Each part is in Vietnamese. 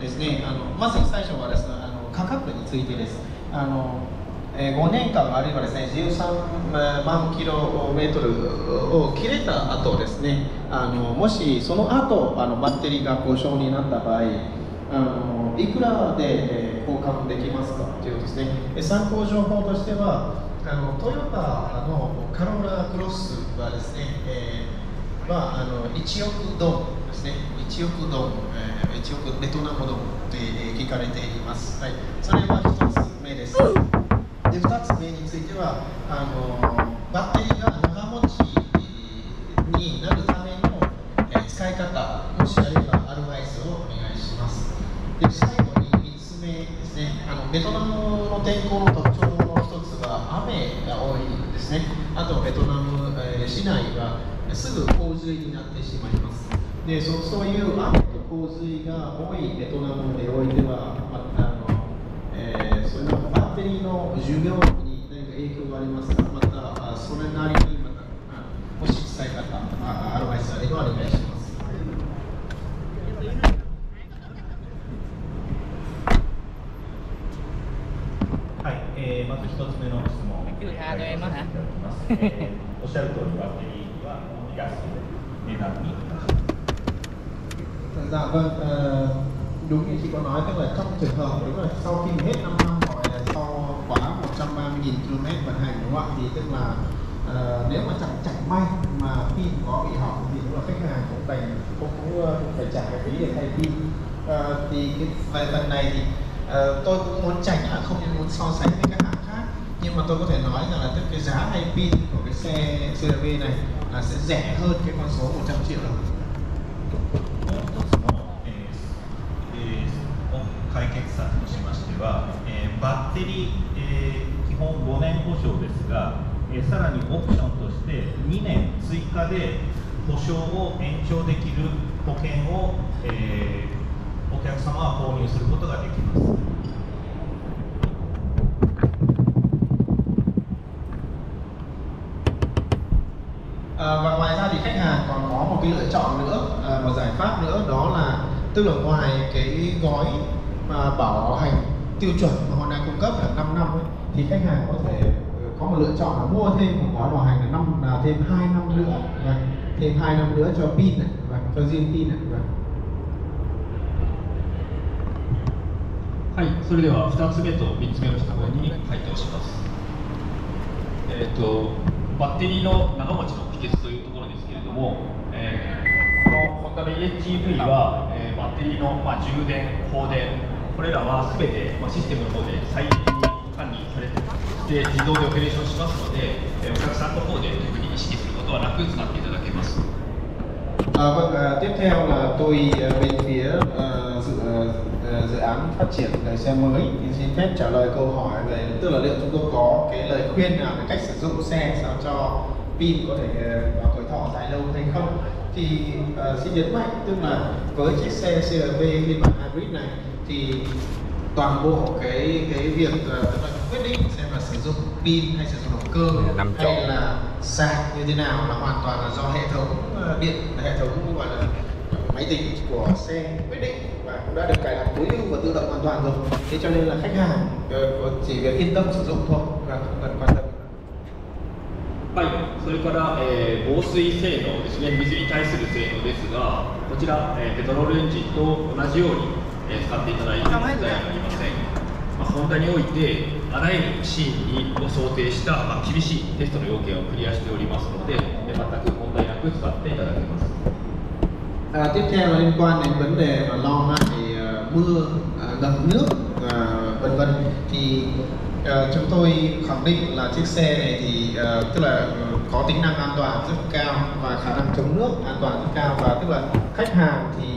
ですね、まず最初はですね、価格についてです。5年間あるいはですね、13万キロメートルを切れた後ですね、もしその後バッテリーが故障になった場合、いくらで交換できますかということですね。参考情報としては、トヨタのカローラクロスはですね、1億ドンですね、1億ドン、1億ベトナムドンで聞かれています。はい、それは1つ目です。で、2つ目については、バッテリーが長持ちになるための、使い方、もしあればアドバイスをお願いします。で、最後に3つ目ですね、ベトナムの天候の特徴の一つは雨が多いですね。あとベトナム、市内はすぐ洪水になってしまいます。で、そういう雨と洪水が多いベトナムにおいては、それのバッテリーの寿命に何か影響がありますか。またそれなりにもし使い方、アドバイスあればお願いします。はい、まず一つ目の質問をおっしゃる通りバッテリーはガス値段に Dạ vâng, đúng như chị có nói, tức là trong trường hợp đúng là sau khi hết 5 năm hoặc là sau quá 130.000 km vận hành đúng không ạ, thì tức là nếu mà chẳng may mà pin có bị hỏng thì đúng là khách hàng cũng phải trả cái phí để thay pin. Thì về phần này thì tôi cũng muốn tránh là không muốn so sánh với các hãng khác, nhưng mà tôi có thể nói rằng là tức cái giá thay pin của cái xe CRV này là sẽ rẻ hơn cái con số 100 triệu đồng. 解決策としましては、バッテリー、基本5年保証ですが、さらにオプションとして2年追加で保証を延長できる保険を、お客様は購入することができます。Và ngoài ra thì khách hàng còn có một cái lựa chọn nữa, một giải pháp nữa, đó là tức là ngoài cái gói bảo hành tiêu chuẩn mà Honda cung cấp là 5 năm ấy, thì khách hàng có thể có một lựa chọn là mua thêm một gói bảo hành là thêm 2 năm nữa, thêm 2 năm nữa cho pin này, cho riêng pin này. はい、それでは2つ目と3つ目の質問に回答します。バッテリーの長持ちの秘訣というところですけれども、このホンダの EHEV は、バッテリーの、充電、放電、これらは全て、システムの方で最適に管理されてで自動でオペレーションしますので、お客さんの方で特に意識することはなく使っていただけます。Tiếp theo là tôi bên phía dự án phát triển đời xe mới thì xin phép trả lời câu hỏi về tức là liệu chúng tôi có cái lời khuyên nào về cách sử dụng xe sao cho pin có thể bảo tuổi thọ dài lâu hay không. Thì xin nhấn mạnh tức là với chiếc xe CRV phiên bản hybrid này thì toàn bộ cái việc quyết định xem là sử dụng pin hay sử dụng động cơ hay là sạc như thế nào là hoàn toàn là do hệ thống điện, hệ thống gọi là máy tính của xe quyết định và cũng đã được cài đặt tối ưu và tự động hoàn toàn rồi. Thế cho nên là khách hàng chỉ việc yên tâm sử dụng thôi và không cần quan tâm. はい、それから、防水性能ですね、水に対する性能ですが、こちら、ペトロールエンジンと同じように、使っていただいて問題はありません。ホンダにおいてあらゆるシーンを想定した、厳しいテストの要件をクリアしておりますので、全く問題なく使っていただけます。Tiếp theo là liên quan đến vấn đề mà lo ngại mưa, ngập nước, vân vân thì chúng tôi khẳng định là chiếc xe này thì tức là có tính năng an toàn rất cao và khả năng chống nước an toàn rất cao, và tức là khách hàng thì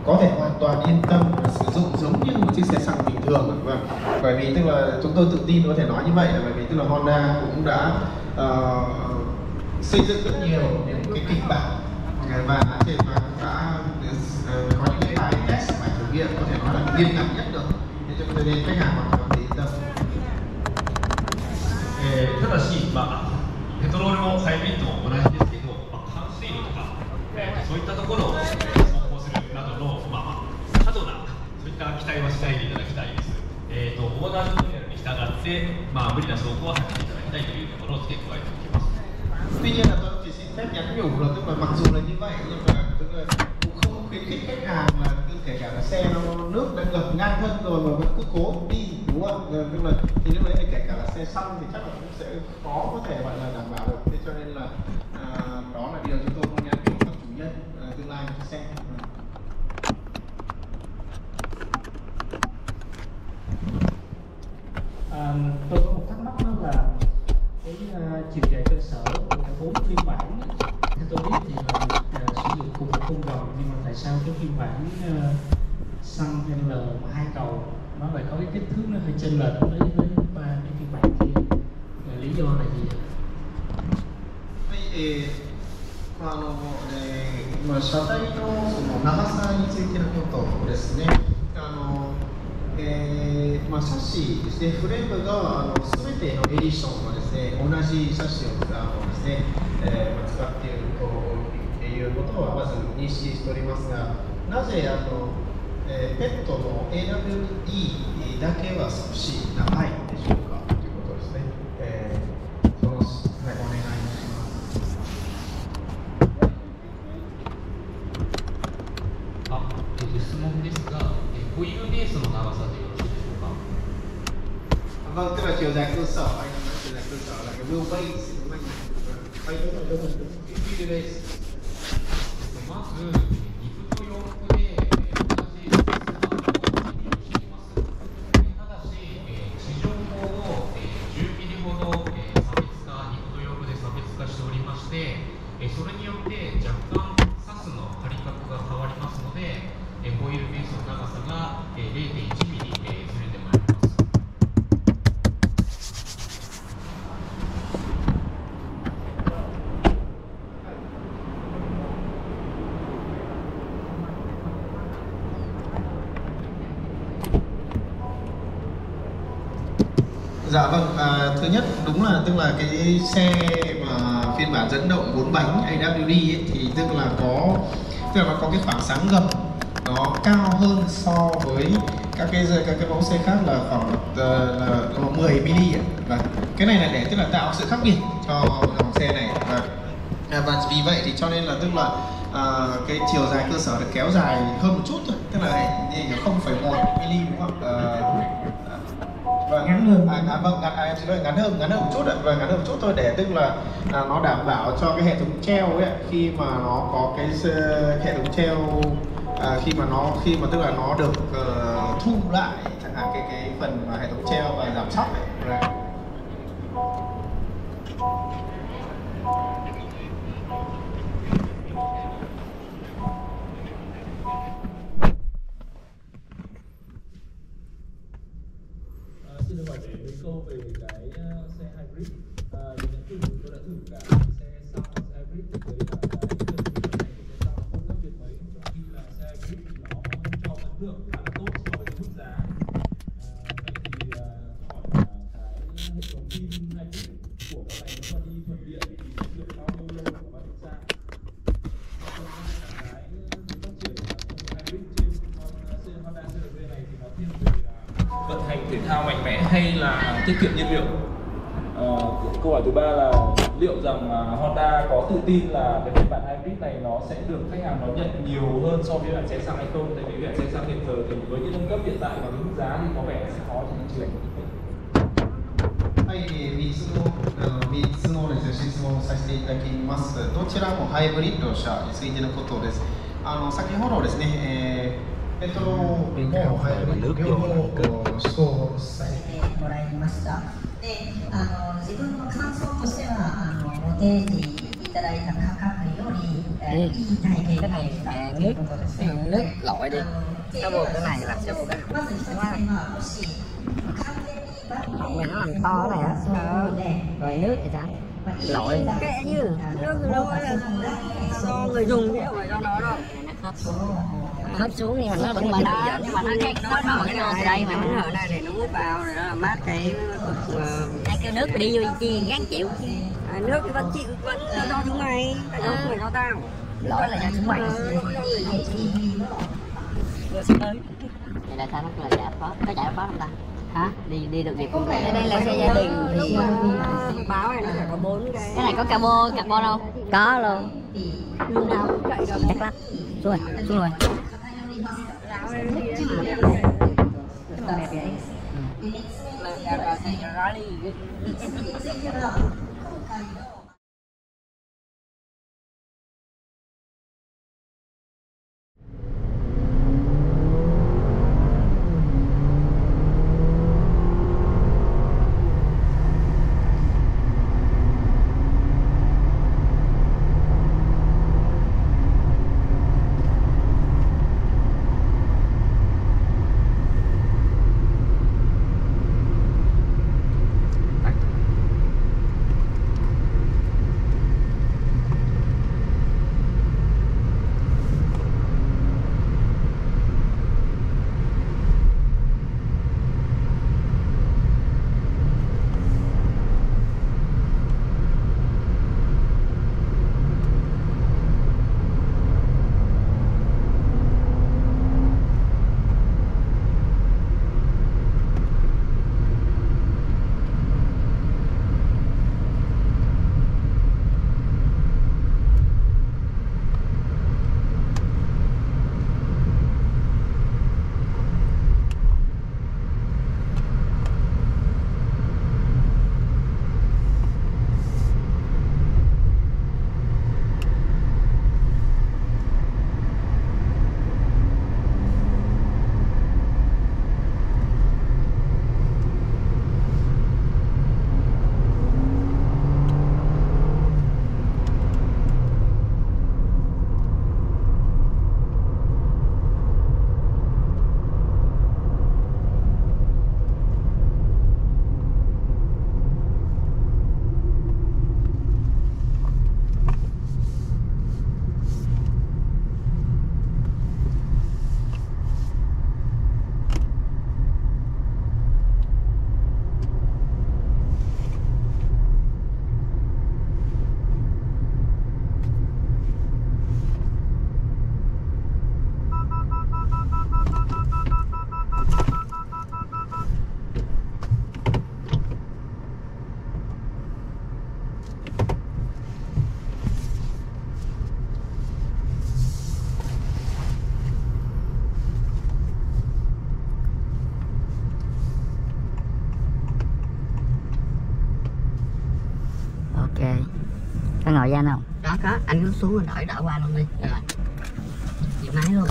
có thể hoàn toàn yên tâm sử dụng giống như một chiếc xe xăng bình thường. Vâng. Bởi vì tức là chúng tôi tự tin có thể nói như vậy là bởi vì tức là Honda cũng đã xây dựng rất nhiều những cái kịch bản và cũng đã có những cái bài test bài thử nghiệm có thể nói là nghiêm ngặt nhất được, thế cho nên khách hàng hoàn toàn yên tâm. ただし、ペトロールもハイブリッドも同じですけど、冠水路とか、そういったところを走行するなどの、過度なそういった期待はしないでいただきたいです。オーダーマニュアルに従って、無理な走行は避けていただきたいというところを付け加えておきます。Tuy nhiên là tôi chỉ xin phép nhắn nhủ là tức là mặc dù là như vậy nhưng mà tức là cũng không khuyến khích khách hàng là kể cả là xe nó nước đang ngập ngang thân rồi mà vẫn cứ cố đi, đúng không? Nhưng mà thì lúc đấy thì kể cả là xe xăng thì chắc là cũng sẽ khó có thể gọi là đảm bảo được. Thế cho nên là đó là điều chúng tôi muốn nhắn nhủ các chủ nhân tương lai của xe. Tôi có một thắc mắc đó là cái chiều dài cơ sở của cả 4 phiên bản, theo tôi biết thì là sử dụng cùng một khung vòng, nhưng mà tại sao cái phiên bản xăng L 2 cầu nó lại có cái kích thước nó hơi chênh lệch với ba cái phiên bản kia, lý do là gì? 車体のその長さについてのことですね。シャシーですね、フレームが全てのエディションはですね、同じシャシーをですね、使っているということはまず認識しておりますが、なぜペットの AWD だけは少し長いでしょうかということですね。お願いします。質問ですが、ホイールベースの長さでよろしいでしょうか。Vâng, tức là chiều dài cơ sở, anh nói chiều dài cơ sở là cái wheelbase đúng không anh? Cái wheelbase. まず、リフト用で同じサーブをしています。ただし、地上法を10ミリほど差別化、リフト用で差別化しておりまして、それによって若干サスの張り角が変わりますので、ホイールベースの長さが 0.1 ミリずれてまいります。Dạ vâng, thứ nhất đúng là tức là cái xe mà phiên bản dẫn động 4 bánh AWD ấy, thì tức là nó có cái khoảng sáng gầm nó cao hơn so với các cái mẫu xe khác là khoảng 10 mm. Và cái này là để tức là tạo sự khác biệt cho dòng xe này, và vì vậy thì cho nên là tức là cái chiều dài cơ sở được kéo dài hơn một chút thôi, tức là 0,1 mm đúng không? Ngắn hơn. Em xin lỗi, ngắn hơn một chút ạ. Và ngắn hơn một chút thôi để tức là nó đảm bảo cho cái hệ thống treo ấy, khi mà nó có cái hệ thống treo khi mà tức là nó được thu lại chẳng hạn cái phần mà hệ thống treo và giảm sóc ấy. Xin được hỏi về mấy câu về cái xe hybrid. Thì những tôi đã thử cả xe xăng và xe hybrid thì thấy là cái này của xe xăng không khác biệt mấy, trong khi là xe hybrid thì nó cho ấn tượng khá là tốt so với cái mức giá. Vậy thì hỏi là cái hệ thống pin hybrid của các này nếu mà đi thuần điện thì được bao nhiêu lâu và bao nhiêu xa? Còn cái phát triển hybrid trên con Honda CR-V này thì nó thiên về vận hành thể thao mạnh mẽ hay là tiết kiệm nhiên liệu? Câu hỏi thứ ba là liệu rằng Honda có tự tin là cái phiên bản hybrid này nó sẽ được khách hàng đón nhận nhiều hơn so với bản xe xăng hay không? Tại vì bản xe xăng hiện giờ thì với những nâng cấp hiện tại và mức giá thì có vẻ sẽ khó trên thị trường. はい、3つのですね、質問をさせていただきます。どちらもハイブリッド車についてのことです。先ほどですね、ペトロもハイブリッド両方試行させてもらいました。で、自分の感想としてはご提示いただいた価格よりいい体験ができたということですね。nước lội đi, nó buộc cái này là sẽ buộc cáiまず一つ目はもし完全にnày nó làm to này á, rồi nước thì sao? Lội kệ chứ, nước đâu phải là do người dùng chứ không phải do nó đâu. Hấp xuống thì nó vẫn bẩn đó, nhưng mà nó mở cái nồi đây mà nó này để nó hút vào rồi nó làm mát cái kêu nước đi vô chi gán chịu chứ. Nước thì vẫn chịu, vẫn là do chúng mày, phải do tao. Lỗi là do chúng mày. Rồi tới. Vậy là sao nó là chạy phó, có chạy phó không ta? Hả? Đi được việc cũng rẻ. Đây là xe gia đình thì báo này nó phải có 4 cái này có carbon đâu? Có luôn. Lúc nào cũng chạy được. Chắc lắm. Xuống rồi. Đẹp vậy. Có ngồi ra không? Đó có, anh cứ xuống rồi đỡ qua luôn đi. Rồi. Chịu máy luôn.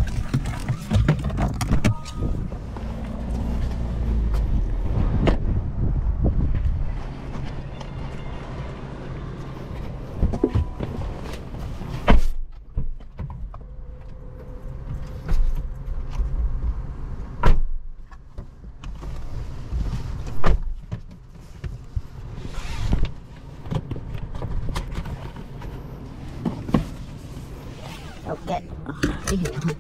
Ok, đi hiểu thôi.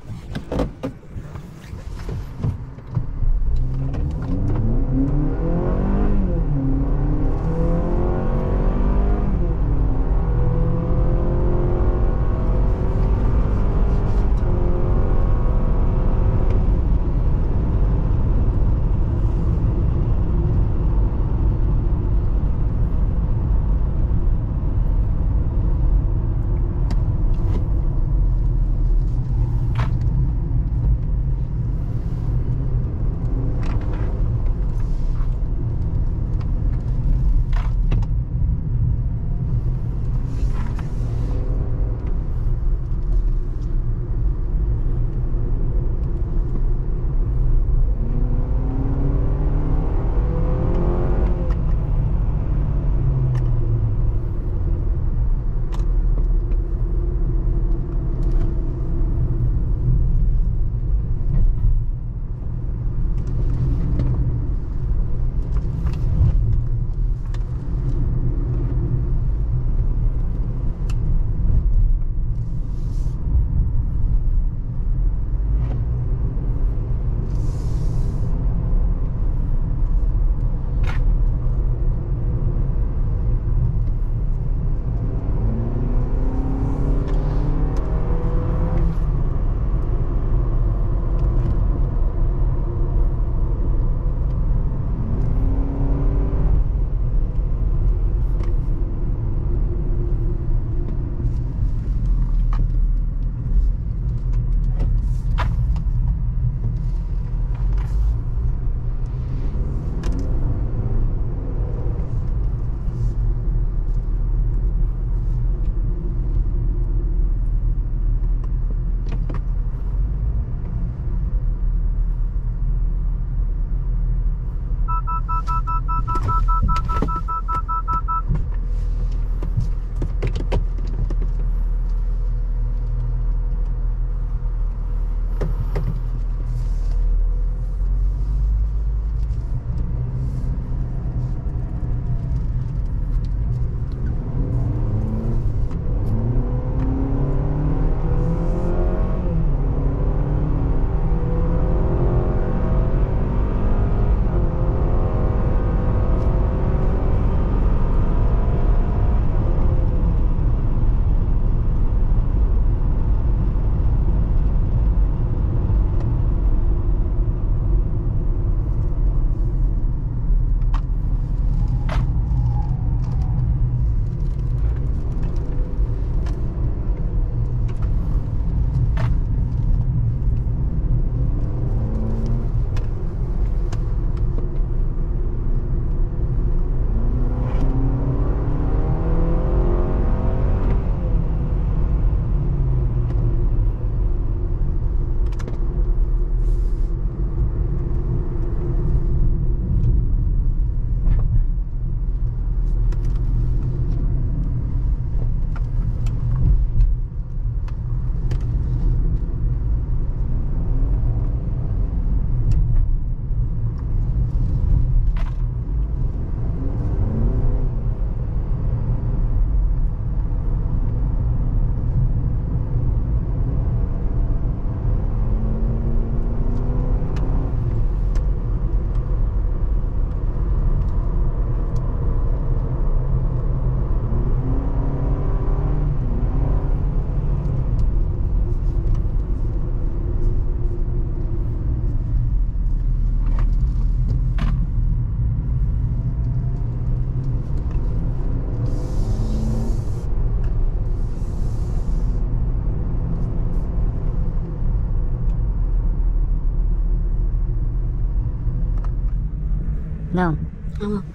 Đâu?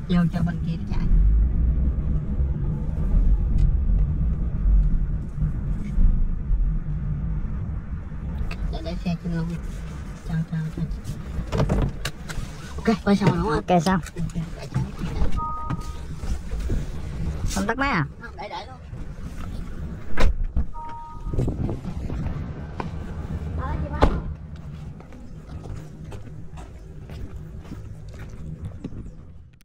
Vô cho bên kia nó chạy. Để xe trên luôn. Chào. Ok, quay xong rồi đúng không? Ok xong. Xong tắt máy à? Không, để luôn.